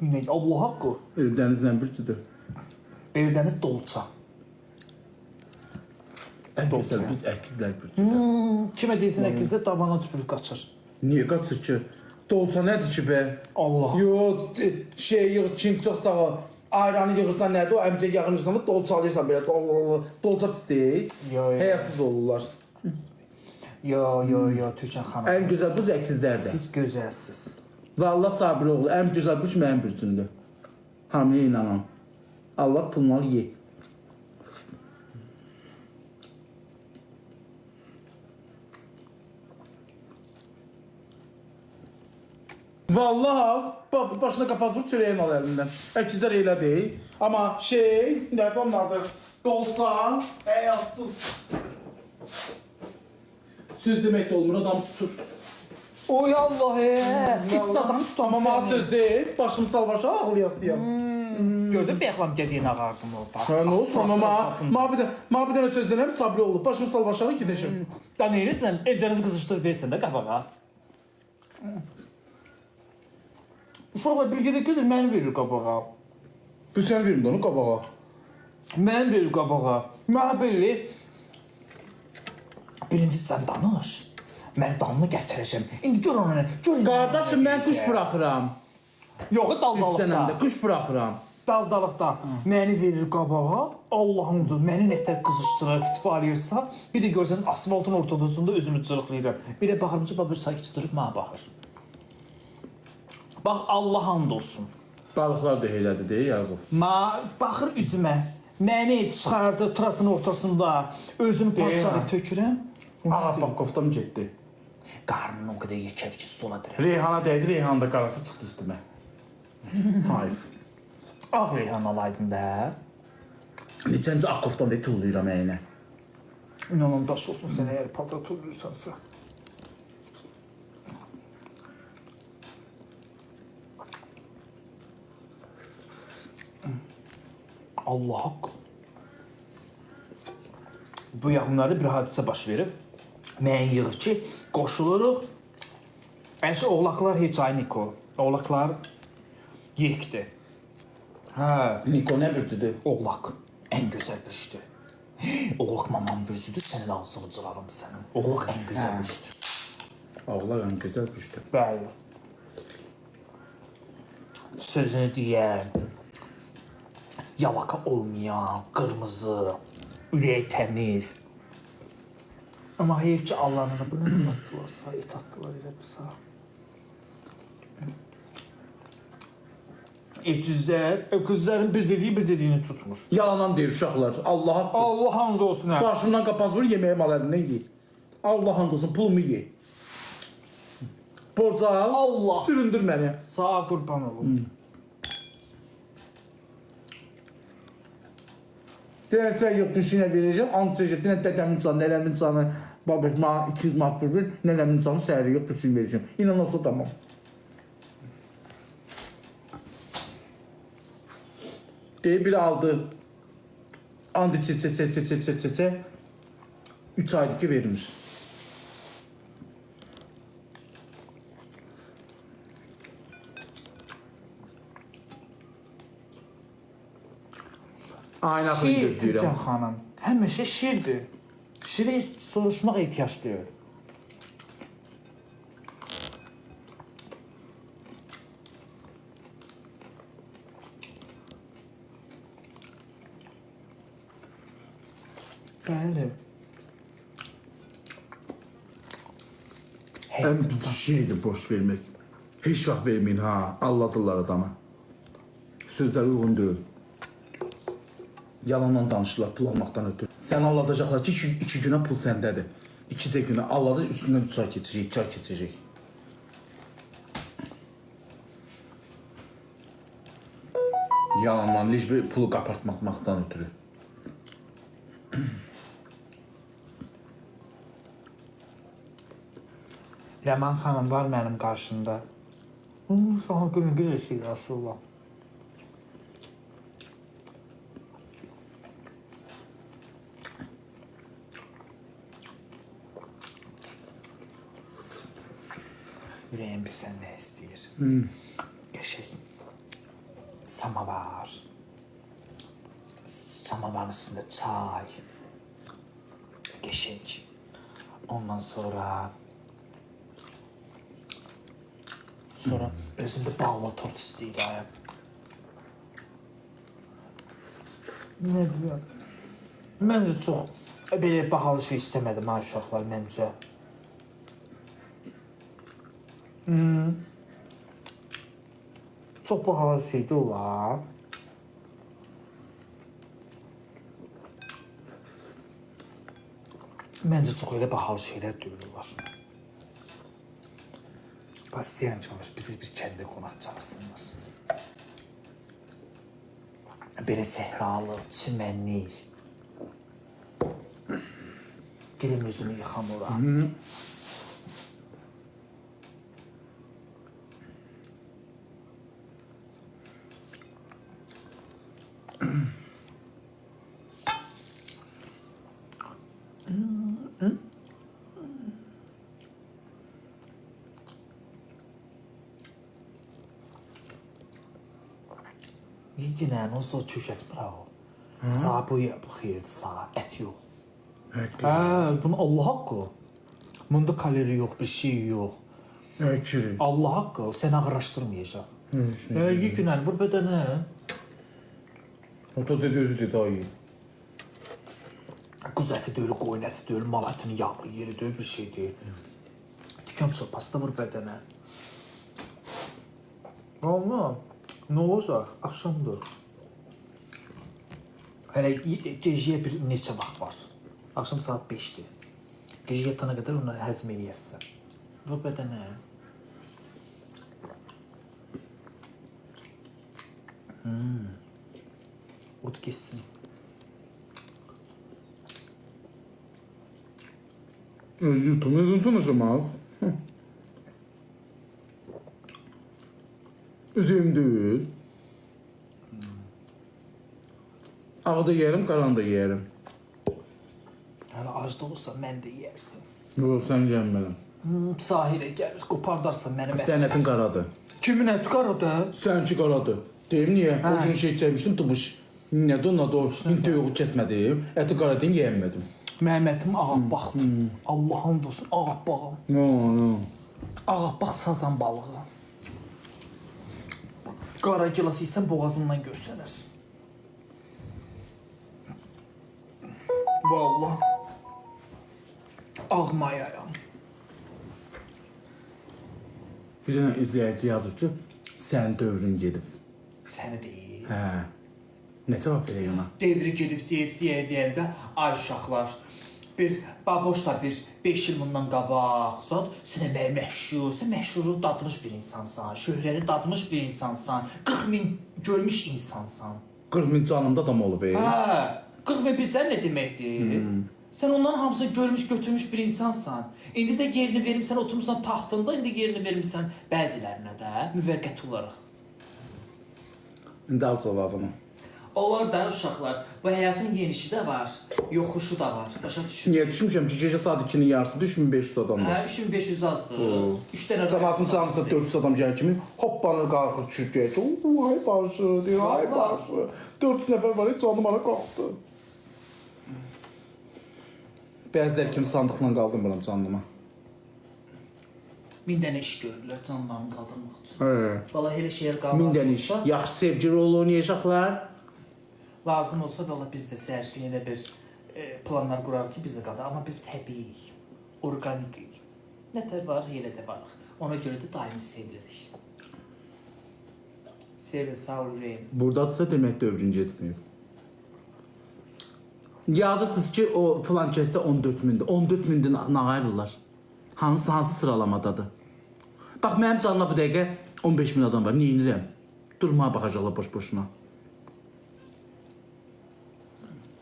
Yine Allah haqqı. Denizlə bircüdür. Eldəniz dolça. Ən gözəl biz əkizlər bircüdür. Kimə deyirsən əkizdə davana tüpürüb qaçır. Niyə qaçır ki? Dolça nədir ki be? Allah. Yox, şey yığ, Çin çox sağ ol. Ayranı yığırsan nədir? O əmcək yağınırsan, dolçalıysan belə. Dolça pis deyil. Həyasız olurlar. Yo, Türkan xanım. Ən gözəl bu əkizlərdir. Siz gözəlsiz. Vallahi Sabiroğlu, ən gözəl bu mənim bircümdür. Hamıya inanam. Allah pulunu ye. Vallahi başına qapaz vur çörəyin al əlindən. Əkizlər elə deyil. Amma nədir onlardır? Dolça, həyasız. Söz demək də olmur, adam tutur. Oy Allah, iç adam tutam. Amma mənə söz deyil, başımı sal başa ağlayasıyam. Gördün bəyəxlam dediyin ağardım orada. Nə olsun, amma bir dənə söz denəm, Sabiroğlu, başımı sal başa gedəcəm. Da nə edirsən, elcənizi qızışdırıb versən də qabağa. Uşaqlar bir gedək gedir, məni verir qabağa. Bu sən verim də onu qabağa. Mən verir qabağa. Mənə belə. Birinci sən danış. Mən damını gətirəcəm. İndi gör onu. Qardaşım, mən quş buraxıram. Yox, daldalıqda. Quş buraxıram. Daldalıqda. Məni verir qabağa. Allahımdır, məni nətər qızışdırır, fitvalıyırsa. Bir də görsən asfaltın ortasında özümü cırıqlayıram. Bir də baxırım ki, babır sakit durub mənə baxır. Bax, Allah hamd olsun. Balıqlar da elədir, deyə yazıb. Baxır üzümə. Məni çıxardı trasın ortasında. Özümü parçalayıb tökürəm. Ağa, bax, qoftam getdi. Qarnını o qədər yekədir ki, stola dirək. Reyhana dəydi, Reyhanın da qarası çıxdı üstümə. Hayf. Ağ reyhan alaydın da. Neçənci ağ qoftam deyə tullayıram əyinə. İnanın daş olsun sən əgər patra tulluyursansa. Allah haqqı. Bu yaxınlarda bir hadisə baş verib. Mən yığır ki, qoşuluruq. Əşi, oğlaqlar heç ay Niko. Oğlaqlar yekdir. Niko nə bircüdür? Oğlaq ən gözəl bir işdir. Oğlaq mamam bircüdür, sənin ağzını cıraram sənin. Oğlaq ən gözəl bir işdir. Oğlaq ən gözəl bir işdir. Bəli. Sözünü deyən, yalaka olmayan, qırmızı, ürək təmiz. Amma heyif ki, Allah'ın bunu ne attılarsa, et attılar elə bir sağ. Öküzlərin bir dediyini tutmuş. Yalandan deyir uşaqlar, Allaha... Allah hamd olsun. Başımdan qapaz vur, yeməyə mal əlindən ye. Allah hamd olsun, pulumu ye. Borca al, Allah. Süründür məni. Sağ qurban olun. Deyən sən yox, düşünə verəcəm, antreşə, deyən dədəmin canı, nələmin canı, babır, mənə 200 manat bir, nələmin canı səhəri yox, düşün verəcəm. İnan olsa tamam. Deyib biri aldı, andı çə, 3 aydır ki vermiş. Aynı axını Türkan gözləyirəm. xanım, həmişə şirdir. Şirə heç soruşmaq ehtiyac deyil. Bəli. Ən pis şeydir boş vermək. Heç vaxt verməyin ha, alladırlar adamı. Sözlər uyğun deyil. Yalandan danışırlar pul almaqdan ötürü. Sən alladacaqlar ki, 2 günə pul səndədir. 2 günə alladı, üstündən 3 ay keçəcək, 2 ay keçəcək. Yalandan licbi pulu qapartmaqdan ötürü. Ləman xanım var mənim qarşımda. Sana günü güzəşik Rasulullah. Ürəyim bilsən nə istəyir? Qəşək. samavar. Samavarın üstünde çay. Geçenç. Ondan sonra özümdə ballı tort istəyirəm. Nə bileyim. Məncə çox belə bahalı şey istəmədim ha uşaqlar məncə. Çox bahalı şeydir olar. Məncə çox elə bahalı şeylər deyil olar. Pasiyan çalış, biz kəndə qonaq çağırsınlar. Belə səhralıq, çimənlik. Gedim özümü yıxamuram. Yine nasıl çökətmir ha o. Sağ bu xeyirdir sağ, ət yox. Bunun Allah haqqı. Bunda kalori yox, bir şey yox. Əkiri. Allah haqqı, sən ağırlaşdırmayacaq. Yine vur bədənə. O da dedi özü dedi ayı. Quz əti deyil, qoyun əti deyil, mal ətinin yağlı yeri deyil, bir şey deyil. Tükəm sopası da vur bədənə. Allah, nə olacaq? Axşamdır. Hələ gecəyə bir neçə vaxt var. Axşam saat 5-dir. Gecə yatana qədər onu həzm eləyəsən. Vur bədənə. Ud geçsin. YouTube'da tanışamaz. Üzüm deyil. Ağı da yerim, qaran da yerim. Hələ acda olursa mən də yeyərsin. Yox, sən yemmədim. Sahilə gəlir, qopardarsan mənim ətim. Sən ətin qaradır. Kimin əti qaradır? Sənki qaradır. Deyim niyə? O gün şey çəkmişdim, tıbış. Nədir onun adı o? İnti yoğu kəsmədim. Əti qaradın yeyəmədim. Mənim ətim ağabbaqdır. Allah'ın olsun ağabbağım. No. Ağabbaq sazan balığı. Qara gilas yiysən boğazından görsənəz. Vallahi. Ağmayayam. Bir dənə izləyici yazır ki, sən dövrün gedib. Səni deyil. Hə. Nə cavab verək ona? Devri gedib deyəndə ay uşaqlar. Bir baboş da bir 5 il bundan qabaq. Sən məşhur, sən məşhurluq dadmış bir insansan. Şöhrəti dadmış bir insansan. 40 min görmüş insansan. 40 min canımda adam olub. Hə, 40 min bilsən nə deməkdir? Sən onların hamısını görmüş, götürmüş bir insansan. İndi də yerini vermişsən, oturmuşsan taxtında, indi yerini vermişsən bəzilərinə də müvəqqəti olaraq. İndi al cavabını. Onlar da uşaqlar, bu həyatın yenişi də var, yoxuşu da var. Başa düşün. Niyə düşmüşəm ki, gecə saat 2-nin yarısı 3500 adam var. Hə, 3500 azdır. 3 dənə Cəmaatın canısında 400 adam gəlir kimi hoppanır, qalxır, çürküyə ki, ay başı, deyir, ay başı. 400 nəfər var, canım bana qalxdı. Bəziləri kimi sandıqla qaldırmıram canlıma. 1000 dənə iş görürlər canlarını qaldırmaq üçün. Hə. Valla elə şeylər qaldırmaq 1000 dənə iş. Yaxşı sevgi rolu oynayacaqlar. Lazım olsa valla biz də səhər gün elə bir planlar qurarıq ki, bizə qalır. Amma biz təbiiyik, organikik. Nətər var, elə də varıq. Ona görə də daimi sevilirik. Sevil, sağ ol, ürəyim. Buradadırsa demək dövrün getməyib. Yazırsınız ki, o filan kəsdə 14 mindir. 14 mindir nə ayrılırlar? Hansı sıralamadadır? Bax, mənim canına bu dəqiqə 15 min adam var. Neyinirəm? Durmaya baxacaqlar boş-boşuna.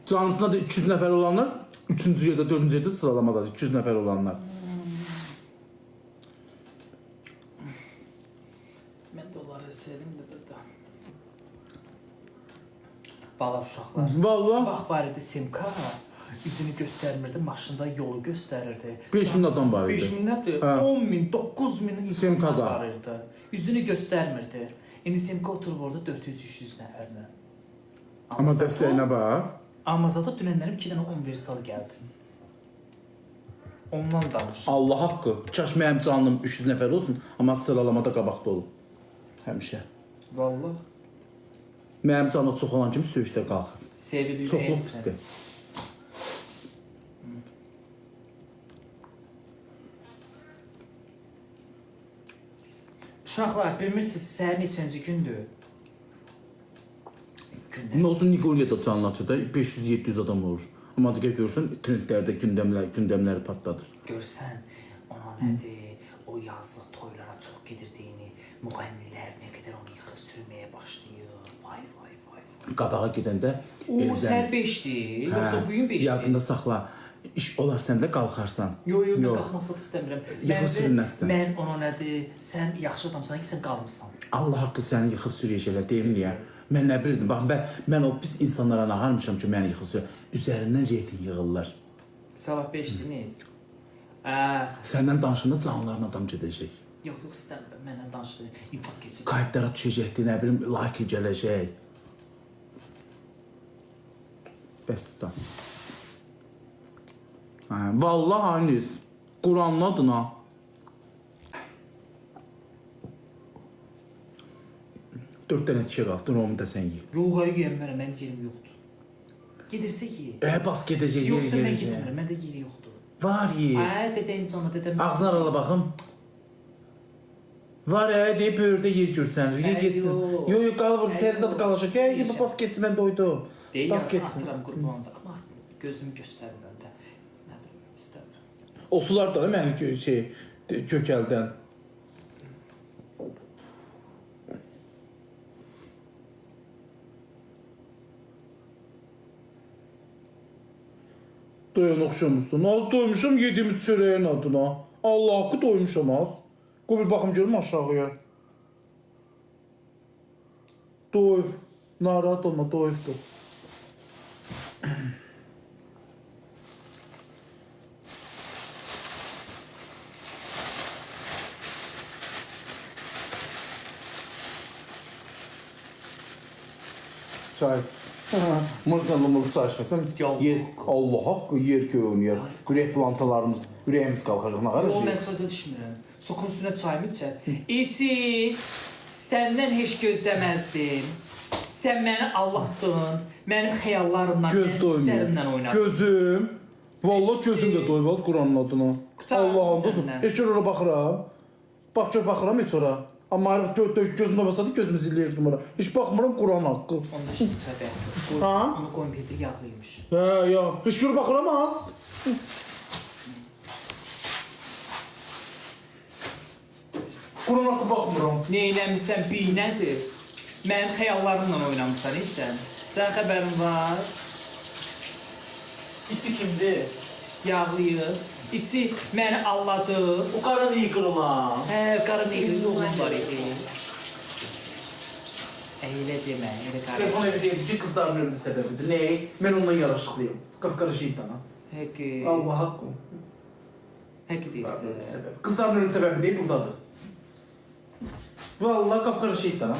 Canlısına da 200 nəfər olanlar, 3-cü yerdə, 4-cü yerdə sıralamadadır. 200 nəfər olanlar. Mən də onları sevdim də burada. Bala uşaqlar. Vallahi. Bax var idi Simka. Üzünü göstərmirdi, maşında yolu göstərirdi. 5000 adam var idi. 5000 nədir? 10 min, 9 min insan Simkada var idi. Üzünü göstərmirdi. İndi Simka oturub orada 400-300 nəfərlə. Amma dəstəyinə bax. Amma zada dünənlərim 2 dənə universal gəldi. Ondan danış. Allah haqqı. Kaş mənim canım 300 nəfər olsun, amma sıralamada qabaqda olum. Həmişə. Vallahi. Mənim canım çox olan kimi söyüşdə qalxır. Sevilir. Çoxluq pisdir. Uşaqlar, bilmirsiniz səhər neçənci gündür? Nə olsun Nikoliyada canlı açır da 500-700 adam olur. Amma digər görürsən trendlərdə gündəmləri partladır. Görsən, ona nədir, o yazıq toylara çox gedirdiyini, müğənnilər nə qədər onu yıxıb sürməyə başlayır. Vay, vay, vay. Qabağa gedəndə O səhər 5-dir, yoxsa bu gün 5-dir? Yadında saxla. İş olar səndə qalxarsan. Yox, mən qalxmasını istəmirəm. Yıxıl sürünəsən. Mən ona nədir, sən yaxşı adamsan ki, sən qalmırsan. Allah haqqı səni yıxıl sürüyəcəklər, deyim niyə? Mən nə bilirdim, bax mən o pis insanlara nağarmışam ki, məni yıxıl sürüyə. Üzərindən reyting yığırlar. Sabah 5-diniz. Səndən danışanda canlıların adam gedəcək. Yox, istəmirəm, məndən danışdı, infarkt keçəcək. Qayıtlara düşəcəkdir, nə bilim, like gələcək. Bəs tutam. Vallahi Hanis, Quranın adına. Dörd dənə tikə qaldı, onu da sən ye. Yox, ayı yemərəm, mənim yerim yoxdur. Gedirsə ye. Bas gedəcək, yeri Yoxsa mən gələcək. gedirəm, məndə yeri yoxdur. Var ye. Dedəyim cana, dedəm. Ağzına arala baxım. Var deyib böyürdə yer görsənir. Ye getsin. Yox, qalır burada, səni də qalacaq. Bas getsin, mən doydum. Bas getsin. Atıram qurbanında, amma gözümü göstərmirəm də. Nə bilim, istəmirəm. O sular da mənim kökəldən. Doyan oxşamırsan. Az doymuşam yediğimiz çörəyin adına. Allah haqqı doymuşam az. Qoy bir baxım görüm aşağıya. Doyub. Narahat olma, doyubdur. Çay. Mırcanlı çay içməsəm, Allah haqqı yer göğünür. Ürək plantalarımız, ürəyimiz qalxacaq. Nə O, qarışıq? mən çayca düşmürəm. Sokun üstünə çayımı içər. İsi, səndən heç gözləməzdim. Sən məni Allah'dın, mənim xəyallarımla, Göz mənim doymur. hisslərimlə oynadın. Gözüm. Vallahi gözüm də doymaz Quranın adına. Qurtarım Allah'ım olsun. səndən. Heç ora baxıram. Bax gör baxıram heç ora. Amma gözümdə olsaydı gözümü zilləyirdim ora. Heç baxmıram Quran haqqı. Onu da şimdi çayda. Ha? Onu koyun Petri yağlıymış. Ya. Heç gör baxıram az. Quran haqqı baxmıram. Neynəmişsən, binədir. Mənim xəyallarımla oynamısan, sən. Sən xəbərin var. İsi kimdir? Yağlıyı. İsi məni alladı. O qaran iyi qırılan. Qarın eğrili oğlum var idi. Elə demə, elə qarın. Telefon evi deyildi ki, qızların ölümü səbəbidir. Ne? Mən ondan yaraşıqlıyım. Qafqara şeytana. Həqqi. Allah haqqı. Həqqi deyirsən. Qızların ölüm səbəbi deyil, buradadır. Vallahi qafqara şeytana.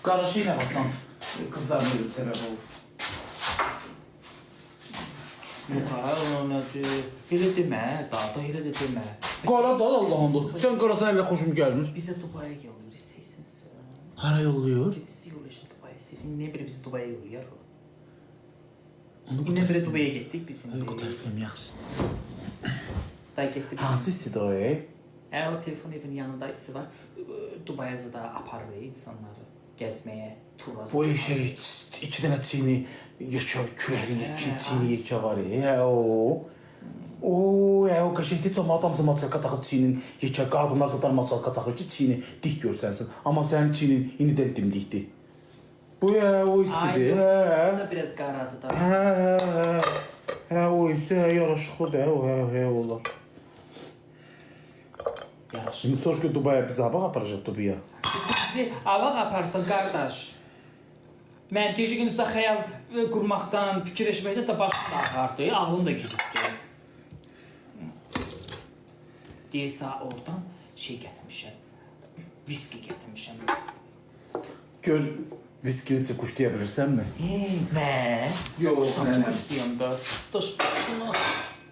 Qaraşı ilə bax lan. Qızların ölüm səbəbi olur. Yox, onadır. Elə demə, daha da elə də demə. Qara da Allah'ındır. Sən qarasına elə xoşum gəlmiş. Bizə Dubaya yolluyor, istəyirsən sən. Hara yolluyor? Gedisi yollayışın Dubaya, istəyirsən. Niyə belə bizi Dubaya yollayar o? Onu Niyə belə Dubaya getdik biz indi? Bu tərəfləm yaxşı. Da getdik. Hansı istidir o? O telefon evinin yanında isi var. Dubaya da aparır insanları gəzməyə, tura. Bu şey iki dənə çini yekə, kürəli iki çini yekə var. O qəşəkdə cəmaat hamısı maçalka taxır çinin yekə, qadınlar zaten maçalka taxır ki, çini dik görsənsin. Amma sənin çinin indidən dimdikdir. Bu o isidir. Bu da biraz qaradır da. O isi yaraşıqlıdır, o olar. Yaraşır. Şimdi soruş ki Dubaya bizi hava aparacaq Dubaya. Bizi avaq aparsan qardaş. Mən gecə gündüzdə xəyal qurmaqdan, fikirləşməkdən də başım da ağardı, ağlım da gedibdi. Deyirsə oradan şey gətirmişəm. Viski gətirmişəm. Gör, viskini quşlaya bilirsənmi? Mən? Yox, Quşam quşlayam da. Daş quşuna.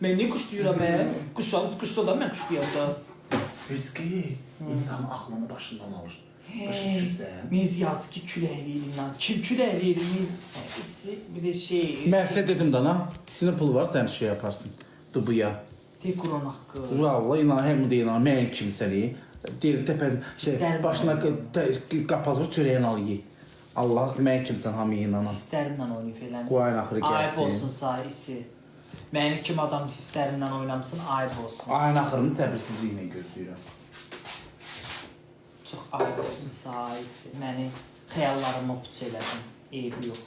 Mən niyə quşlayıram mən? Quşsa da mən quşlayam da. Viski insanın ağlını başından alır. Başa düşürsən? Biz yazdı ki küləkliyim lan. Kim küləkliyir? Biz bir de şey. Mən sizə dedim dana, sinir pulu var, sən şey yaparsın. Dubuya. Tek kuron haqqı. Vallahi inan, hem de inan, mən kimsəni. Deyir, təpən, İstərim başına qapazı çörəyin alayı. Allah, mən kimsən, hamı inanan. Hisslərimlə oynayıb eləm. Qoyun axırı Ayıb olsun gəlsin. sayısı. Məni kim adam hisslərimlə oynamsın, ayıb olsun. Ayın axırını səbirsizliklə gözləyirəm. Çox ayıb olsun sayısı. Məni xəyallarımı puç elədin. Eybi yox.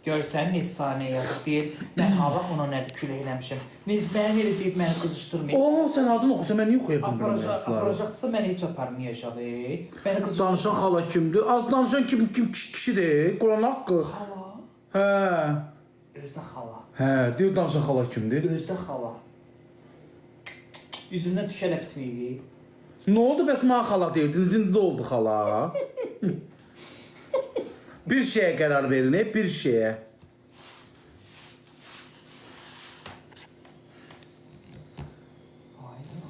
Görsən Nisane yazıb deyir, mən Allah ona nədir külə eləmişəm. Mən elə deyib məni qızışdırmayın. Oo, sən adını oxusa mən niyə oxuya bilmirəm? Aparacaqsa məni heç aparmayacaq. Məni qızışdırmayın. Danışan xala kimdir? Az danışan kim kişidir? Quran haqqı. Xala. Hə. Özdə xala. Hə, deyir danışan xala kimdir? Özdə xala. Üzündən tükələ bitməyib. Nə oldu bəs mənə xala deyirdiniz? İndi də oldu xala. Bir şeyə qərar verin, bir şeyə.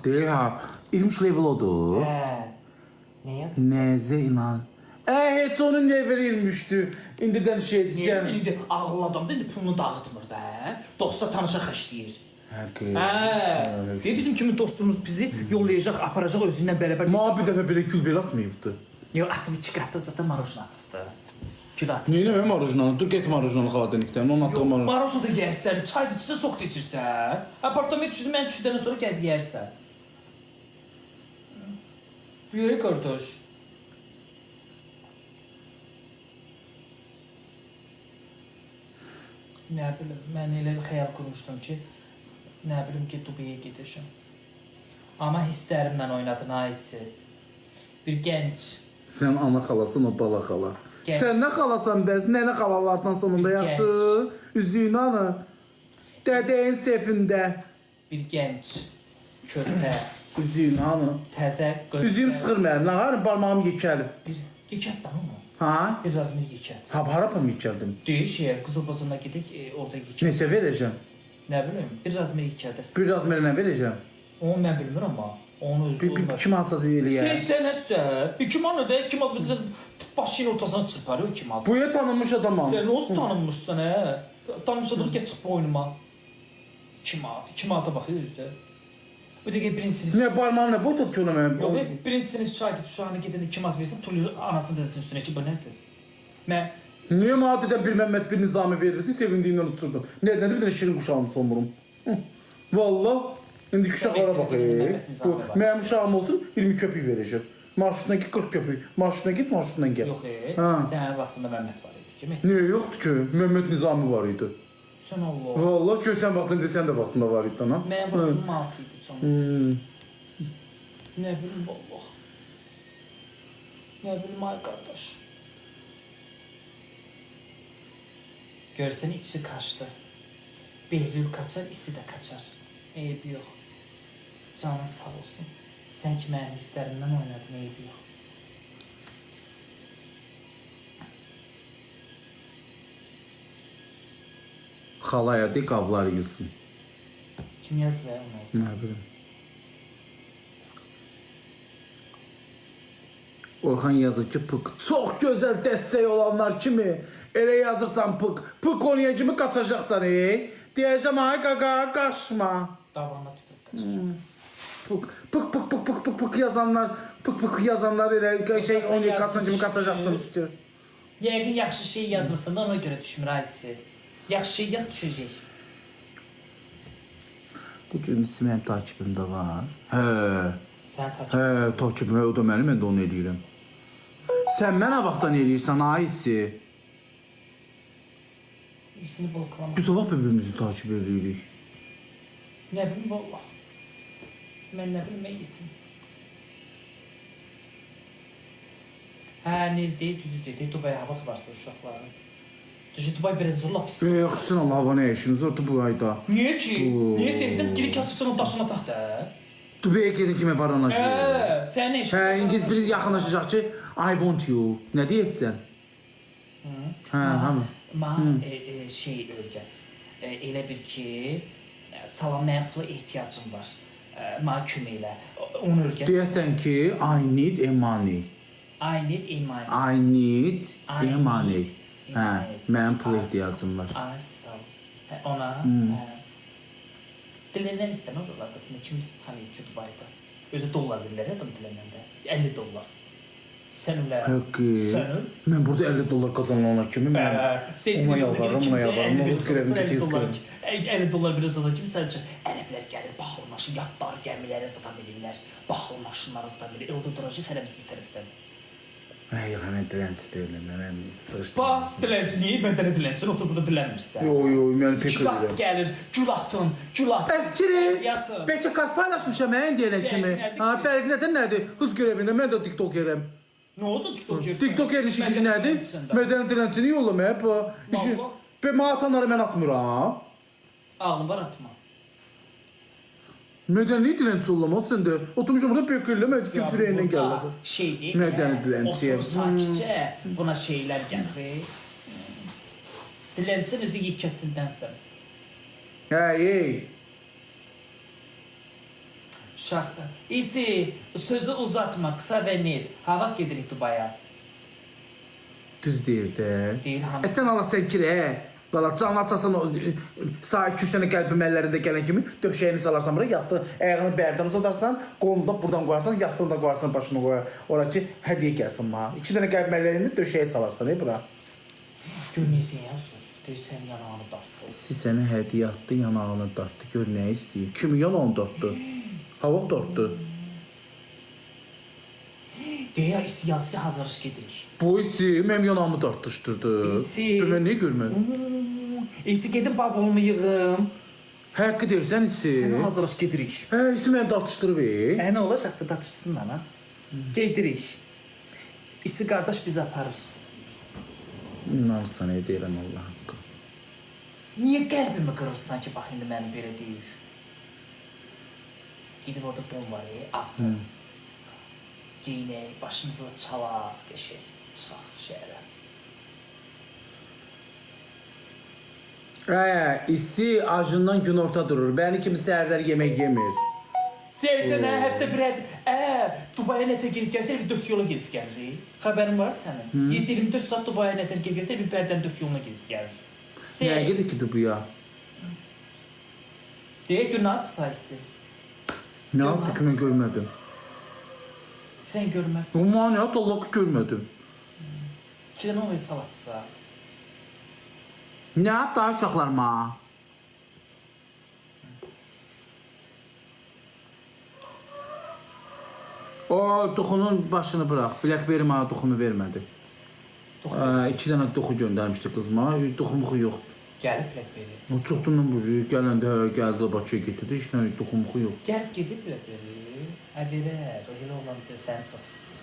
Deyir ha, 20 level odur. Nə yazıb? Nəzə inan. Heç onun leveli 23'tü. İndidən şey Niyə? deyəcəm. İndi ağıl adamdır, indi pulunu dağıtmır da. Dostsa tanışa xəşləyir. Bizim kimi dostumuz bizi yollayacaq, aparacaq özündən bərabər. Mənə bir dəfə belə gül belə atmayıbdı. Yox, atıb 2 qatda zaten marojna atıbdı. Gül atıb. Niyə mən marojnanı? Dur get marojnanı xala denikdən. Onun atdığı marojnanı. Marojna da yersən, çay da içirsən, soq da içirsən. Apartament düşdü, mən düşdükdən sonra gəlib yersən. Yürü qardaş. Nə bilim, mən elə bir xəyal qurmuşdum ki, nə bilim ki, Dubaiyə gedəcəm. Amma hisslərimlə oynadın ha hissi. Bir gənc. Sən ana xalasın, o bala xala. Gənc. Sən nə xalasan bəs? Nə xalalardan sonunda yaxşı? Üzüyün anı. Dədəyin sefində. Bir gənc. Körpə. Üzüyün anı. Təzə qız. Üzüyüm sıxır mənim. Nə var? Barmağım yekəlif. Bir yekət da mı? Ha? Biraz mı yekət? Harapam yekəldim? Deyir şey, Qızılbazına gedək, orada yekət. Neçə verəcəm? Nə bilim, biraz mı yekət? Biraz mənə nə verəcəm? Onu mən bilmirəm amma. Onu özü olmaz. Kim hasad eləyər? Sən nəsə? 2 manat da 2 manat bizi başının ortasına çırparır 2 manat. Buya tanınmış adamam. Sən nasıl tanınmışsan hə? Tanınmış adam gəl çıx boynuma. 2 manat. 2 manata baxır üzdə. Bu dəqiqə birinci sinif. Nə barmağım nə boydadır ki ona mənim? Yox, birinci sinif şagird uşağına gedəndə 2 manat versən, tulur anasını dedəsin üstünə ki, bu nədir? Mən Niyə madədən bir Məhəmməd bir Nizami verirdi, sevindiyindən uçurdum. Nədən bir dənə şirin quşağımı somurum. Valla, indi uşaqlara bax. Mənim uşağım olsun 20 köpük verəcəm. Marşrutuna git 40 köpük. Marşrutuna git, marşrutundan gəl. yox, sənin vaxtında Məhəmməd var idi, kimi? Niyə yoxdur ki? Məhəmməd Nizami var idi. Sən Allah. Valla, görsən vaxtında sən də vaxtında var idi ana. Mənim vaxtım 6 idi canım. Nə bilim vallah. Nə bilim ay qardaş. Görsən içi kaçdı. Behlül kaçar, isi də kaçar. Eybi yox. Canın sağ olsun. Sən ki mənim hisslərimdən oynadın, eybi yox. Xalaya de qavlar yılsın. Kim yazır onu? Nə bilim. Orxan yazır ki, pık. Çox gözəl dəstək olanlar kimi. Elə yazırsan pık. Pık oynayın kimi qaçacaqsan, Deyəcəm, ay qaqa, qaçma. Davana tüpür kaçır. Pık yazanlar elə şey oynayın qaçan kimi qaçacaqsın üstü. Yəqin yaxşı şey yazmırsan da ona görə düşmür ayısı. Yaxşı şey yaz düşəcək. Bu gün mənim takibimdə var. Hə. Sən takip. Hə, takibimə o da mənim, mən də onu eləyirəm. Sən mənə vaxtdan eləyirsən, ayısı. İkisini bloklama. Biz o vaxt bir-birimizi takip edirik. Nə bilim vallah. Mən nə bilim, mən yetim. Hə, nezdir, düz dedi. Dubai hava varsın uşaqların. Düzü Dubai biraz zorla pis. Yaxşısın Allah hava nə işiniz var bu ayda? Niyə ki? Niyə sevsən geri kasıçının daşına tax da? Dubai'ye gedin kimi var ona şey. Sən nə işin? Hə, İngiliz biri yaxınlaşacaq ki, I want you. Nə deyirsən? Hə, hamı. Şey öyrət. Elə bir ki, salam mənim pula ehtiyacım var. Mənə kömək elə. Onu öyrət. Deyəsən ki, I need a money. I need money. I need a money. Hə, mənim pula ehtiyacım var. Ay sağ ol. Ona. Dilenen istəmə olar qısmı kim tanıyır ki Dubai'da. Özü dollar verirlər adam dilənəndə. 50 dollar. Sən ölə. Haqqı. Sən öl. Mən burada 50 dollar kazanana kimi mən ona yalvarıram, ona yalvarıram. Rus grevini keçirəm. 50 dollar biraz olan kimi sən üçün ərəblər gəlir, baxıl maşın, yatlar, gəmilərə sıxa bilirlər. Baxıl maşınları sıxa bilir. Orada duracaq hərəmiz bir tərəfdən. Ay, mən dilənçi deyiləm, mən sığışdım. Bax, dilənçi niyə məndən dilənçi otur burada dilənmirsən? Yo, mən pek Gül edirəm. gəlir, gül atın, gül atın. Əskiri, Yatın. bəlkə kart paylaşmışam mən deyənə kimi. Ha, fərqi nədir? Qız görevində mən də TikTok yerəm. Nə olsun TikTok yersən? TikTok yerin işi gücü nədir? Mədəni dilənçini yollamaya bu. İşi, və maatanları mən atmıram. Ağlım var atma. Mədəni dilənçi ollamaz sən də. Oturmuşam burada pekirlə, mən kim sürəyindən gəldi. Şeydir. Mədəni dilənçiyə. Otur sakitcə, buna şeylər gəlir. Dilənçi özü yekəsindənsən. Hey. İsi, sözü uzatma, qısa və net. Hava gedirik Dubaya. Düz deyir də. Deyir hamı. Sən Allah sən kirə. Valla canı açasan sağ 2-3 dənə qəlbim əllərində gələn kimi döşəyini salarsan bura, yastığı ayağını bərdən uzadarsan, qolunu da buradan qoyarsan, yastığını da qoyarsan, başını qoyar. Ora ki, hədiyyə gəlsin mənə. 2 dənə qəlbim əllərində döşəyə salarsan, bura. Gör nesin yazır. Deyir sən yanağını dartdı. Siz sənə hədiyyə atdı, yanağını dartdı. Gör nə istəyir. Kimin yanağını dartdı? Havaq dartdı. Deyə siyasi hazırlıq gedirik. Bu isi mənim yanağımı dartışdırdı. İsi. Mən niyə görmədim? İsi gedin bavulumu yığım. Həqqi deyirsən isi. Sənə hazırlıq gedirik. Hə, isi məni dartışdırıb. Nə olacaqdı daçısın ana? Gedirik. İsi qardaş bizi aparır. İnan sana deyirəm Allah haqqı. Niyə qəlbimi qırırsan ki, bax indi mənim belə deyir. Gidib orada don var, ağdır. Geyinək, başımızı çalaq, qəşək, çıxaq şəhərə. İsi acından gün orta durur. Bəni kimi səhərlər yemək yemir. Sevsən, hətta bir Dubaya nətə gedib gəlsə, bir 4 yola gedib gəlir. Xəbərin var sənin? 7-24 saat Dubaya nətə gedib gəlsə, bir bərdən 4 yoluna gedib gəlir. Nəyə gedir ki Dubaya? Deyə günahdır sayısı. Nə yaptı ki mən görmədim? Sən görməzsən. O maniyat Allah ki görmədim. 2 dənə o salatsa. Nə yaptı uşaqlarıma? O duxunun başını bırax. Blackberry mənə duxunu vermədi. 2 dənə duxu göndərmişdi qızma. Duxumuxu yoxdur. Gəlib Blackberry. O çoxdandan bu gələndə gəldi Bakıya getirdi. Heç nə duxumuxu yox. Gəlib gedib Blackberry. Verər. O elə olan ki, səni çox istəyir.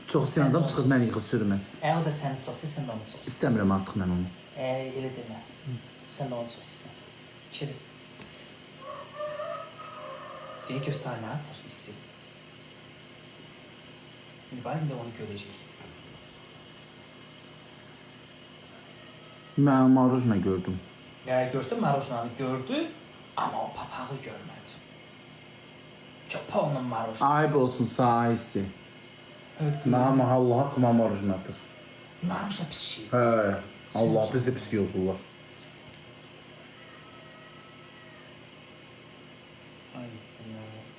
Çox istəyən adam çıxıb məni yıxıb sürməz. O da səni çox istəyir, sən də onu çox istəyir. İstəmirəm artıq mən onu. Elə demə. Sən də onu çox istəyir. Kiri. Deyə göstər nə atır hissi. İndi bax, indi onu görəcək. Mən marujna gördüm. Görsün, marujnanı gördü, amma o papağı görmədi. Köpə onun marujnası. Ayıb olsun sahisi. Mən Allah haqqıma marujnadır. Marujna pis şey. Hə, Allah bizi pis yozurlar. Ay,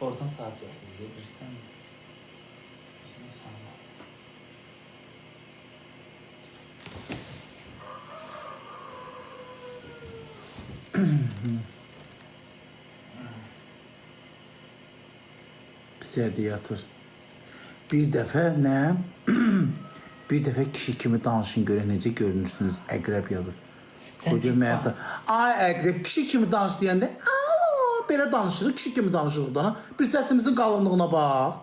oradan sadəcə bilirsən. Pis hədiyyə atır. Bir dəfə nə? Bir dəfə kişi kimi danışın görək necə görünürsünüz. Əqrəb yazır. Qoca məyətə. Ay əqrəb kişi kimi danış deyəndə, alo, belə danışırıq, kişi kimi danışırıq da. Bir səsimizin qalınlığına bax.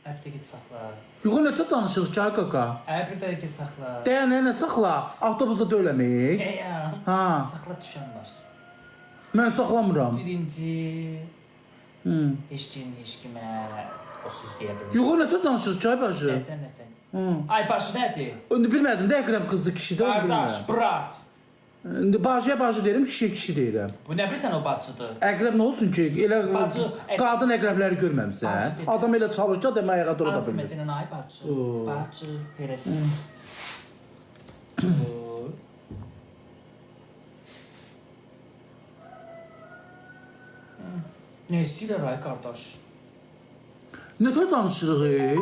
Bir dəqiqə saxla. Yox, nə danışırıq ki, ay kaka? Bir dəqiqə saxla. Dayan, nə saxla? Avtobusda döyləməyik. Ha. Saxla düşən var. Mən saxlamıram. Birinci, heç kimə o söz deyə bilmir. Yox, nə danışırıq ki, ay bacı? Nəsən. Ay başı nədir? İndi bilmədim də əqrəb qızdı kişidir. Qardaş, brat. İndi bacıya deyirəm, kişiyə deyirəm. Bu nə bilirsən o bacıdır? Əqrəb nə olsun ki, elə Bacı, qadın əqrəbləri görməmsən. Adam elə çalışır ki, adam ayağa dura da bilmir. Azmədinin ay bacı. Bacı, belə. Nə istəyirlər ay qardaş? Nə tər danışırıq?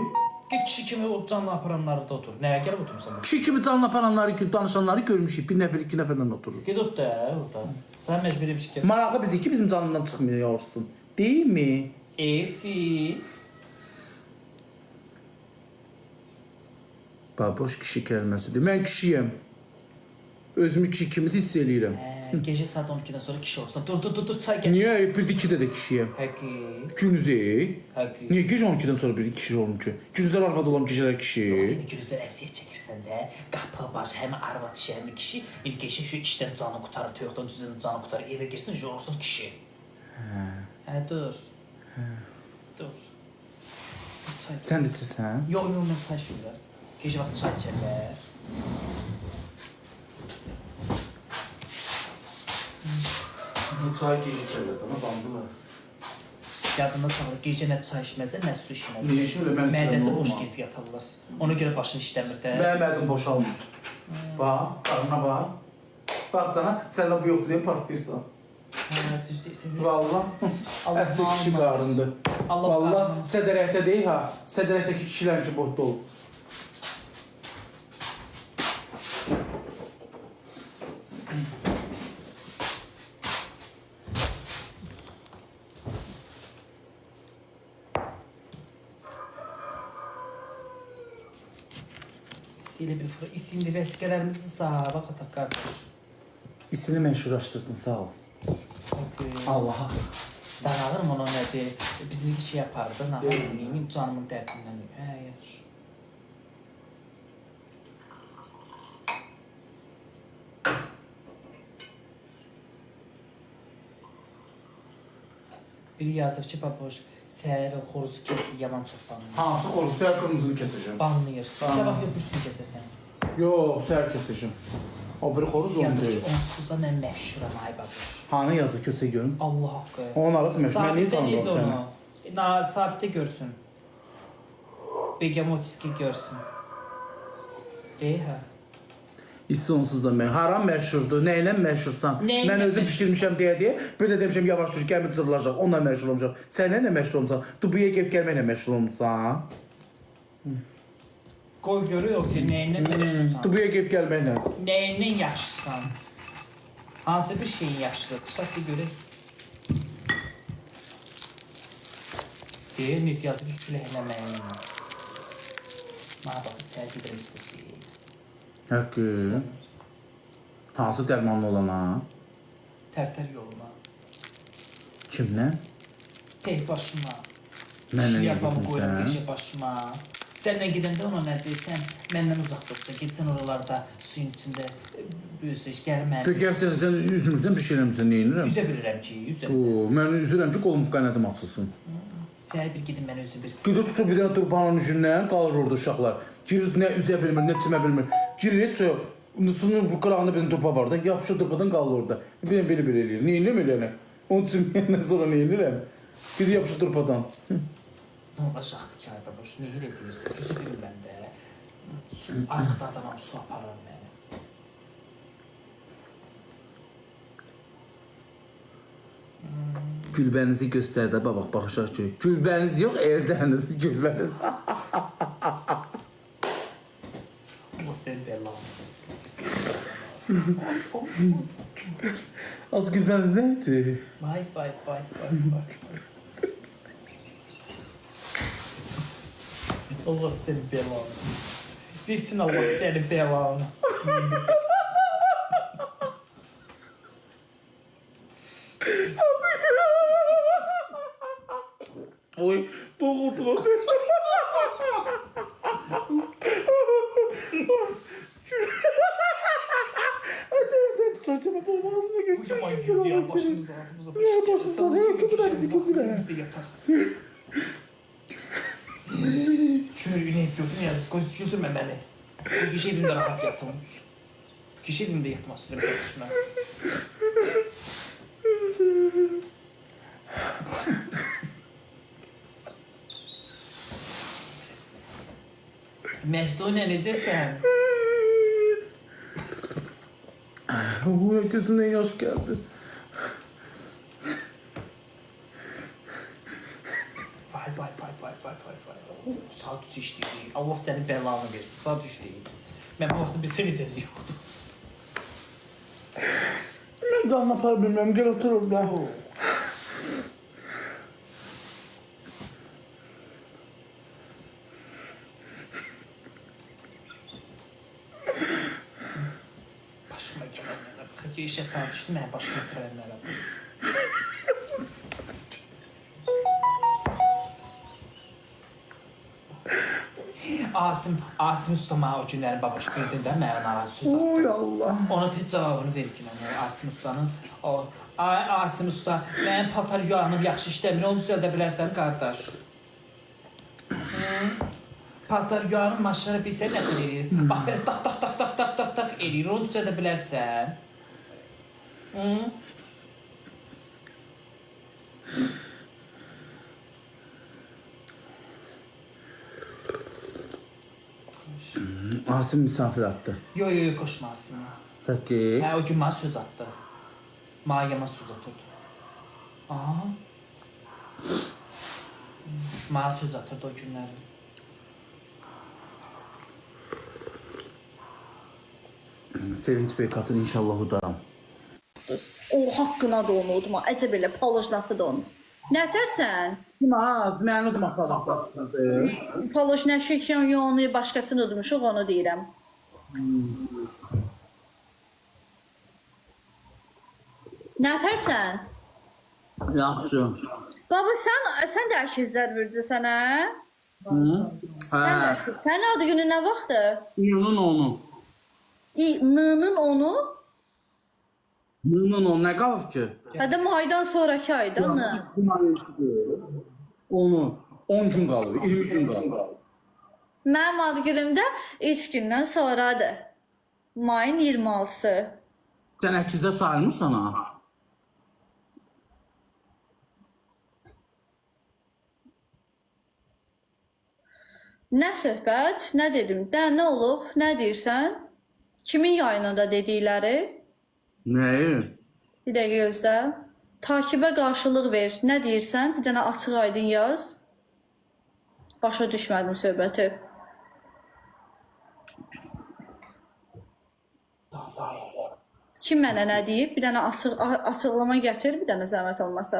Kişi kimi o canlı aparanları da otur. Nəyə gəlib oturmuşsan? Kişi kimi canlı aparanları, danışanları görmüşük. Bir nəfər, iki nəfərlə oturur. Ged ot da orada. Sən məcburi bir şey. Maraqlı bizi ki, bizim canından çıxmıyorsun. Değil mi? Esi. Baboş kişi kəlməsidir. Mən kişiyəm. Özümü kişi kimi hiss eləyirəm. Gecə saat 12-dən sonra kişi olsan. Dur, çay gəl. Niyə? Bir ikidə də kişiyəm. Həqi. Günüzü. Həqi. Niyə gecə 12-dən sonra bir kişi olum ki? Günüzlər arvad olam, gecələr kişi. İndi günüzlər əziyyət çəkirsən də, qapı, baş, həm arvad kişi, həm kişi. İndi gecə şu işdən canı qutarır, toyuqdan düzədən canı qutarır, evə girsin, yorulsun kişi. Dur. Dur. Çay. Sən də içirsən? Yox, mən çay içirlər. Gecə vaxtı çay içirlər. Çay gecə içirlər, amma bandılar. Yadında sağla, gecə nə çay içməzsən, nə su içməzsən. Niyə içmirlər? Mən içirəm, Mədəsi olma. boş gelib yatarlar. Ona görə başın işləmir də. Mənim mədim boşalmır. Bax, qarına bax. Bax dana, sən də bu yoxdur deyə partlayırsan. Düz deyirsən. Valla, əsl kişi qarındır. Valla, sədərəkdə deyil ha. Sədərəkdəki kişilərin ki, bortda olur. İsimli vəsiqələrimizi sağa bax ataq qardaş. İsini məşhurlaşdırdın, sağ ol. Allaha. Daralırım ona nədir? Bizi şey yapardı, nə bilməyim, canımın dərdindən. Yaxşı. Biri yazır ki, baboş, səhər xoruzu kəsir, yaman çox banlayır. Hansı xoruzu? Səhər qırmızını kesəcəm. Banlayır. Sabah yoxursun kəsəsən. Yox, səhər kesəcəm. O bir xoruz onu Yazır ki, deyil. onsuzda mən məşhuram, ay baboş. Hanı yazı kösə görüm? Allah haqqı. Onun arası məşhur. Mən niyə tanımıram səni? Sabitə görsün. Begemotiski görsün. Hə. İsti onsuz da mən. Haram məşhurdur. Nə ilə məşhursan? Nə ilə Mən özüm məşhur? pişirmişəm deyə. Bir də demişəm yavaş dur, gəmi cırılacaq. Onunla məşhur olmuşam. Sən nə məşhur olmusan? Dubuya gəlib gəlməklə məşhur olmusan. Qoy görüyor ki, nəyinlə məşhursan. Dubuya gəlib gəlməklə. Nəyindən yaxşısan. Hansı bir şeyin yaxşıdır? Çıxaq ki, görək. Deyir, nüz yazı ki, külə eləməyin. Mənə baxın, səhər gedirəm istəsin. Haqqı. Hansı dərmanlı olana? Tərtər yoluna. Kimlə? Tek başıma. Mənlə Yapamı qoyuram gedirsən? gecə başıma. Sənlə gedəndə ona nə deyirsən, məndən uzaq dursa, getsən oralarda suyun içində büyüsəş, gəlir mənim. Peki sən üzümüzdən bir şey eləmirsən, nə edirəm? Üzə bilirəm ki, üzə. Mən üzürəm ki, qolum qanadım açılsın. Səhər bir gedin mənə üzü bir. Qıdı tutub bir dənə turbanın ucundan qalır orada uşaqlar. Girir, nə üzə bilmir, nə çimə bilmir. Girir, heç yox. Nusunun bu qırağında bir turpa var da, yapışır turpadan qalır orada. Bir dənə belə eləyir. Nə edirəm eləyəni? Onu çiməyəndən sonra nə edirəm? Girir, yapışır turpadan. Nə olacaqdı ki, ay baboş, nə elə edirsən? Üzə bilmirəm də. Arıqda adamam su aparır məni. Gülbənizi göstər də, bax, baxışaq ki. Gülbəniz yox, Erdəniz, gülbəniz. Bu sən belanı versin. Az gülbəniz nə idi? Vay. Allah seni belanı. Bilsin Allah seni belanı. Oy, boğuldu bak. Ya başımız ağrımıza baş. Ya başımız ağrıyor. Kötüler bizi, kötüler. Biz de yatak. Şöyle ne istiyordun ya? Götürme beni. Bu kişi evimde rahat yatılmış. Bu kişi evimde yatmak istiyorum başına. Mehdune necəsən? Gözümden yaş geldi. Vay. Saat üç işləyir. Allah sənin bəlanı versin. Saat üç deyil. Mən bu vaxtı bizə necəlik yoxdur. Ben canla para bilmem. Gel otur orada. Başıma gələnlərə baxır ki, işə saat düşdü, mənə başıma gələnlərə baxır. Asim Usta mənə o günləri babaş bildin də mənə narazı söz atdı. Oy Allah. Ona tez cavabını ver ki, mənə Asim Usta'nın o Asim Usta, mənim paltar yuanım yaxşı işləmir, onu düzəldə bilərsən qardaş. Paltar yuanım maşınlara bilsən nə qədər eləyir? Bax belə tak eləyir, onu düzəldə bilərsən. Asim misafir attı. Yo, qoşmasın. Peki. O gün mənə söz atdı. Mayama söz atırdı. Aha. Mənə söz atırdı o günləri. Sevinç Bey katını inşallah udaram. O haqqına da onu udma. Əcəb elə palojnası da onu. Nə tərsən? Az, mən udmaq çalışdasınız. Paloj nə şəkən yoğunu başqasını udmuşuq onu deyirəm. Nə tərsən? Yaxşı. Baba sən də əşizlər verdi sənə? Hə. Sən adı günü nə vaxtdır? Nının onu. N-nın onu? Nının onu nə qalıb ki? Hədə maydan sonraki ayda N. Onu 10 gün qalıb, 20 gün qalıb. Mənim adı günümdə 3 gündən sonradır. Mayın 26-sı. Sən əkizdə sayılmırsan ha? Nə söhbət? Nə dedim? Nə olub? Nə deyirsən? Kimin yayınında dedikləri? Nəyi? Bir dəqiqə gözlə. Takibə qarşılıq ver. Nə deyirsən? Bir dənə açıq aydın yaz. Başa düşmədim söhbəti. Kim mənə nə deyib? Bir dənə açıqlama gətir, bir dənə zəhmət olmasa.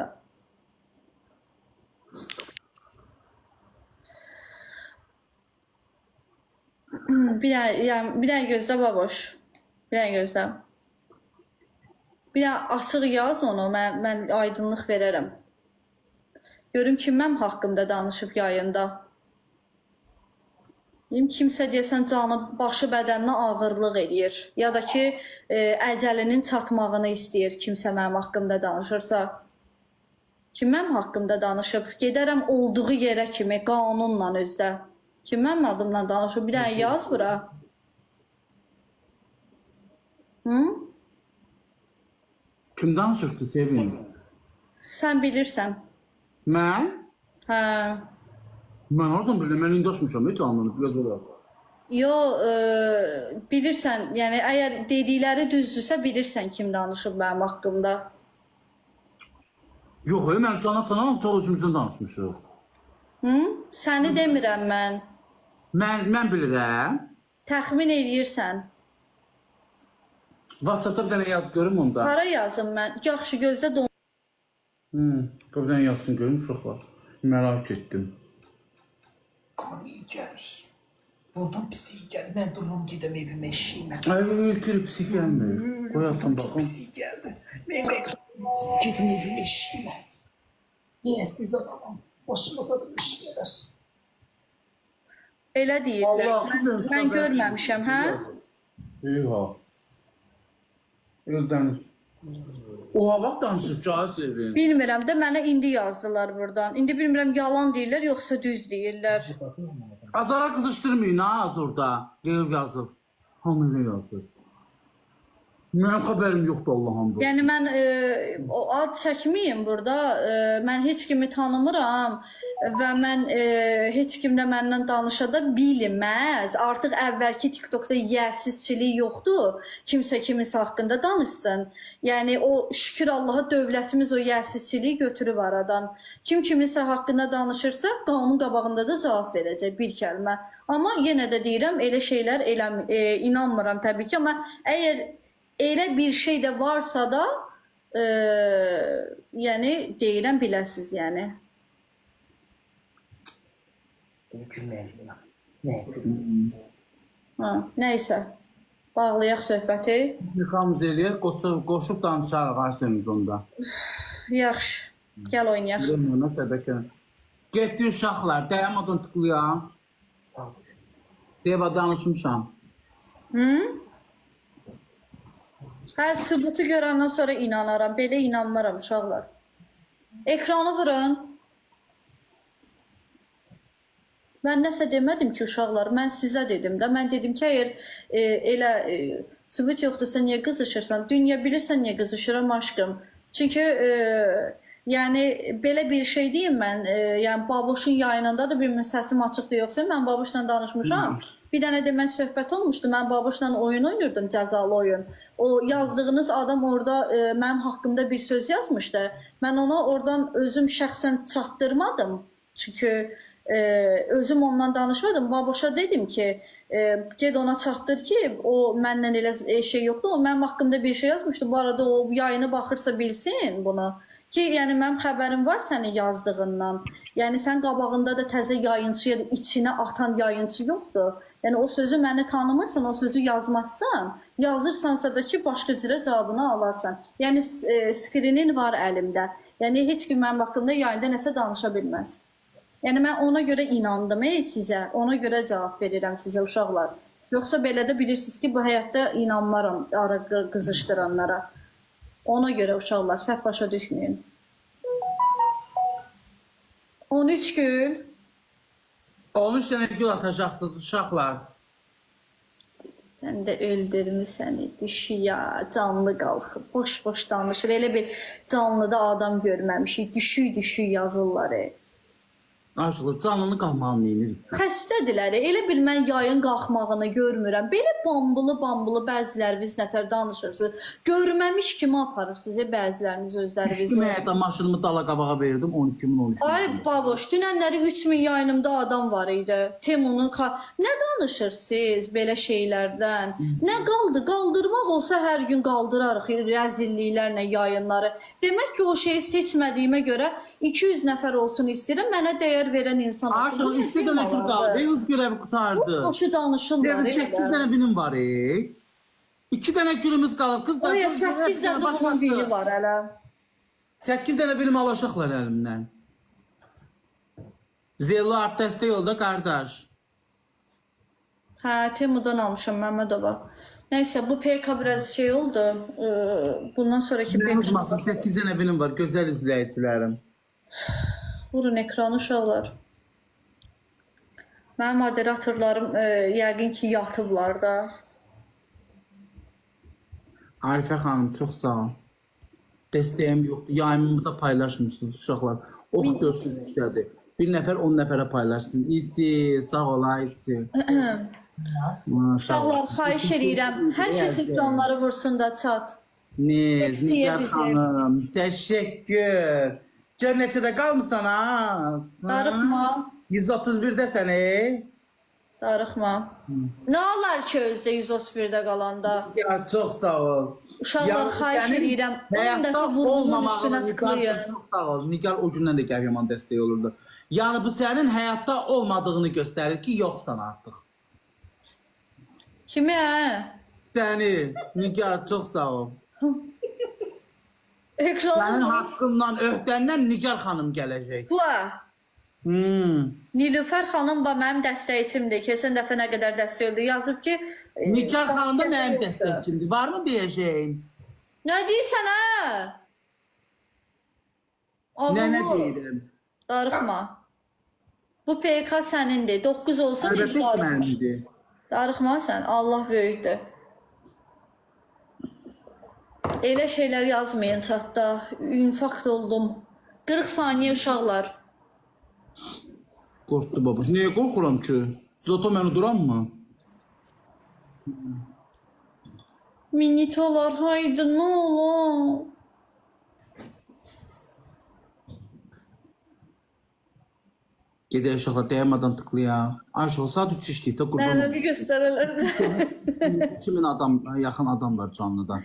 Bir dənə gözlə baboş. Bir dənə gözlə. Bir dənə açıq yaz onu, mən aydınlıq verərəm. Görüm ki, mənim haqqımda danışıb yayında. Kimsə deyəsən canı, başı bədəninə ağırlıq eləyir. Ya da ki, əcəlinin çatmağını istəyir kimsə mənim haqqımda danışırsa. Kim mənim haqqımda danışıb? Gedərəm olduğu yerə kimi, qanunla özdə. Kim mənim adımla danışıb? Bir dənə yaz bura. Kim danışıqdı Sevin? Sən bilirsən. Mən? Hə. Mən oradan bilirəm, mən indi açmışam, heç anladım, biraz olar. Yo, bilirsən, yəni əgər dedikləri düzdürsə bilirsən kim danışıb mənim haqqımda. Yox, mən tanıyam, çox özümüzdən danışmışıq. Səni demirəm mən. Mən bilirəm. Təxmin eləyirsən. WhatsAppda bir dənə yaz görüm onda. Hara yazım mən? Yaxşı gözlə Bir dənə yazsın görüm uşaqlar. Mərak etdim. Kan iyi gəlir. Buradan pis iyi gəlir. Mən dururum gedəm evimə eşiyimə. Ay, pis gəlmir. Qoyarsan Çox baxım. pis iyi gəldi. Mən gedim evimə eşiyimə. Deyəsiz adamım. Başımıza da iş gələr. elə deyirlər. Allah, Mən görməmişəm, hə? Yox. Öldən. O vaxt danışıb çay sevin. Bilmirəm də mənə indi yazdılar buradan. İndi bilmirəm yalan deyirlər yoxsa düz deyirlər. Azara qızışdırmayın ha az orada. Gelib yazıb. Hamı elə yazır. Mənim xəbərim yoxdur Allah'ım. Yəni mən o ad çəkməyim burada. Mən heç kimi tanımıram və mən heç kimlə məndən danışa da bilməz. Artıq əvvəlki TikTokda yərsizçilik yoxdur. Kimsə kiminsə haqqında danışsın. Yəni o şükür Allaha dövlətimiz o yərsizçiliyi götürüb aradan. Kim kiminsə haqqında danışırsa qanun qabağında da cavab verəcək bir kəlmə. Amma yenə də deyirəm elə şeylər inanmıram təbii ki, amma əgər elə bir şey də varsa da yəni deyirəm biləsiz yəni. Gülməyəcəm. Nə? Ha, nəysə. Bağlayaq söhbəti. Yıxamız eləyək, qoşub danışarıq Ayşəmiz onda. Yaxşı. Gəl oynayaq. Bilmirəm, səbəkə. Getdi uşaqlar, dayamadan tıklayam. Sağ ol. Deva danışmışam. Hər sübutu görəndən sonra inanaram. Belə inanmaram uşaqlar. Ekranı vurun. Mən nəsə demədim ki uşaqlar, mən sizə dedim də. Mən dedim ki, əgər elə sübut yoxdursa niyə qızışırsan? Dünya bilirsən niyə qızışıram aşkım. Çünki yəni belə bir şey deyim mən, yəni Baboşun yayınında da bir səsim açıqdır yoxsa mən Baboşla danışmışam. Bir dənə də mən söhbət olmuşdu. Mən Baboşla oyun oynuyordum, cəzalı oyun. O yazdığınız adam orada mənim haqqımda bir söz yazmışdı. Mən ona oradan özüm şəxsən çatdırmadım. Çünki özüm ondan danışmadım. Baboşa dedim ki, ged ona çatdır ki, o məndən elə şey yoxdur. O mənim haqqımda bir şey yazmışdı. Bu arada o yayını baxırsa bilsin bunu. Ki, yəni mənim xəbərim var sənin yazdığından. Yəni sən qabağında da təzə yayıncı ya da içinə atan yayıncı yoxdur. Yəni o sözü məni tanımırsan, o sözü yazmazsan, yazırsansa da ki, başqa cürə cavabını alarsan. Yəni skrinin var əlimdə. Yəni heç kim mənim haqqımda yayında nəsə danışa bilməz. Yəni mən ona görə inandım sizə, ona görə cavab verirəm sizə uşaqlar. Yoxsa belə də bilirsiniz ki, bu həyatda inanmaram ara qızışdıranlara. Ona görə uşaqlar, səhv başa düşməyin. 13 gül. 13 dənə gül atacaqsınız uşaqlar. Sən də öldürmü səni, düşü ya, canlı qalxıb, boş-boş danışır. Elə bir canlıda adam görməmişik, düşü yazırlar. Aşıqlı, canını qalmağını neyinirik? Xəstədirlər, elə bil mən yayın qalxmağını görmürəm. Belə bambılı bəziləriniz nətər danışırsınız. Görməmiş kimi aparırsınız bəziləriniz özləriniz. Düşdüm həyata maşınımı dala qabağa verdim 12.000-13.000. Ay baboş, dünənləri 3000 yayınımda adam var idi. Temunun nə danışırsınız belə şeylərdən? Nə qaldı? Qaldırmaq olsa hər gün qaldırarıq rəzilliklərlə yayınları. Demək ki, o şeyi seçmədiyimə görə 200 nəfər olsun istəyirəm, mənə dəyər verən insan olsun. Aşıqlı, 3 dənə gül qaldı, öz görəvi qutardı. Boş-boşu danışırlar. 8 dənə binim var, 2 dənə gülümüz qalıb, qızlar. Oya, 8 dənə bunun biri var hələ. 8 dənə bilim alacaqlar əlimdən. Zello art dəstək yolda, qardaş. Hə, Temudan almışam Məmmədova. Nəysə, bu PK biraz şey oldu. Bundan sonraki Nə PK... olmasın, 8 dənə bilim var, gözəl izləyicilərim. Vurun ekranı uşaqlar. Mənim moderatorlarım yəqin ki, yatıblar da. Arifə xanım, çox sağ ol. Dəstəyim yoxdur, yayımımı da paylaşmışsınız uşaqlar. Ox 400 işlədi. Bir nəfər 10 nəfərə paylaşsın. İsi, sağ ol, İsi. Uşaqlar, xahiş edirəm. Hər kəs ekranları vursun da çat. Niz, Nigar xanım, təşəkkür. Gör neçədə qalmısan ha? Darıxma. 131-də səni. Darıxma. Nə olar ki özdə 131-də qalanda? Ya, çox sağ ol. Uşaqlar, xahiş edirəm. 10 dəfə burnumun üstünə tıklayın. Çox sağ ol. Nigar o gündən də gəl yaman dəstək olurdu. Yəni bu sənin həyatda olmadığını göstərir ki, yoxsan artıq. Kimi Səni, Nigar, çox sağ ol. Sənin Ekranı haqqından, öhdəndən Nigar xanım gələcək. bu. Nilüfər xanım mənim dəstəkçimdir. Keçən dəfə nə qədər dəstək oldu. Yazıb ki... Nigar xanım da mənim dəstəkçimdir. Varmı deyəcəyin? Nə deyirsən hə? Nə Ağıllı ol. deyirəm? Darıxma. Bu PK sənindir. 9 olsun, indi Əlbəttə ki, darıxma. mənimdir. Darıxma sən. Allah böyükdür. Elə şeylər yazmayın chatda. İnfarkt oldum. 40 saniyə uşaqlar. Qorxdu babuş. Niyə qorxuram ki? Zoto məni duranmı? Minitolar, haydi nə olur? Gedək uşaqlar dayanmadan tıklayaq. Ay uşaq saat 3 işləyib də qurban Mənə olum. bir göstərələr. 2000 adam, yaxın adam var canlıda.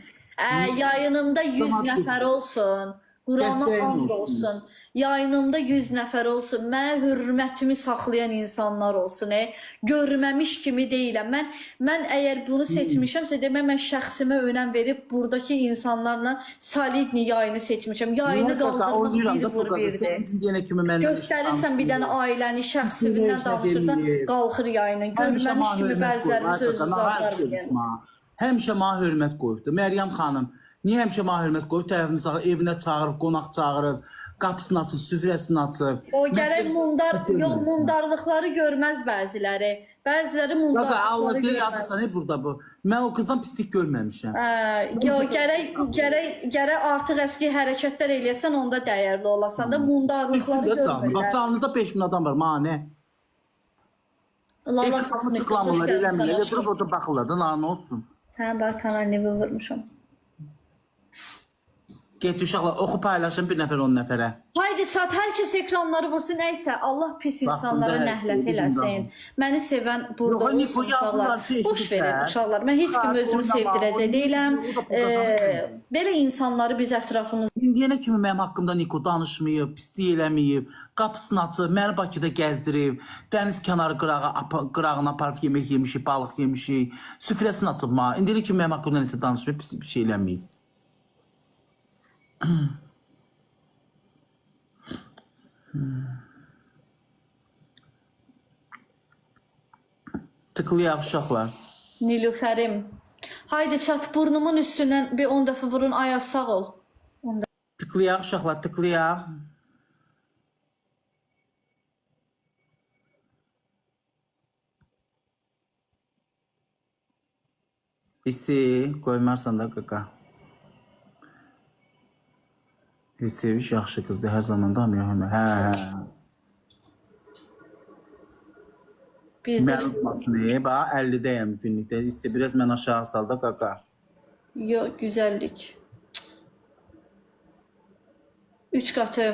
Yayınımda 100 nəfər olsun. Qurana Dəstəyin and olsun. olsun. Yayınımda 100 nəfər olsun. Mənə hörmətimi saxlayan insanlar olsun. Görməmiş kimi deyiləm. Mən əgər bunu seçmişəmsə, demək mən şəxsimə önəm verib buradakı insanlarla solidni yayını seçmişəm. Yayını qaldırmaq bir vur birdir. Göstərirsən bir dənə ailəni, şəxsindən danışırsan, qalxır yayını. Görməmiş kimi bəziləriniz özünüzü aparmayın. Həmişə mənə hörmət qoyubdu. Məryəm xanım, niyə həmişə mənə hörmət qoyub? Tərəfimiz evinə çağırıb, qonaq çağırıb, qapısını açıb, süfrəsini açıb. O gərək mundarlıqları görməz bəziləri. Bəziləri Qaqa, mundarlıqları Allah deyil, görməz. yazırsan burada bu. Mən o qızdan pislik görməmişəm. Gərək artıq əski hərəkətlər eləyəsən, onda dəyərli olasan da mundarlıqları Bax, görmürlər. canlıda 5000 adam var, mənə. Lala Ekranı Kasmet, hoş tıklamırlar, gəlmişsən eləmirlər. aşkım. Durub orada baxırlar da, nə olsun. Sən bax, kanalını vurmuşam. Get uşaqlar, oxu paylaşın bir nəfər 10 nəfərə. Haydi çat, hər kəs ekranları vursun. Nəysə, Allah pis Bax, insanlara bunda hər nəhlət şey eləsin. Məni sevən burada Yox, Niko, olsun uşaqlar. yazırlar ki, Boş eşidirsən. verin uşaqlar. Mən heç kimi özümü Oynama, sevdirəcək deyiləm. o da qazanır. Belə insanları biz ətrafımızda İndiyənə kimi mənim haqqımda Niko danışmayıb, pislik eləməyib, qapısını açıb, məni Bakıda gəzdirib, dəniz kənarı qırağına aparıb yemək yemişik, balıq yemişik, süfrəsini açıb mənə. İndiyənə kimi mənim haqqımda nəsə danışmayıb, pis bir şey eləməyib. Tıklayaq uşaqlar. Nilüferim. Haydi çat, burnumun üstündən bir 10 dəfə vurun. Ayaz sağ ol. Tıklayaq uşaqlar, tıklayaq. Hissi qoymarsan da qaqa. Hisseviş yaxşı qızdır, hər zaman da amir. Hə. Bizdə Mən unutmasın, bax 50-dəyəm günlükdə. Hissi biraz mən aşağı sal da qaqa. yo, güzəllik. 3 qatı.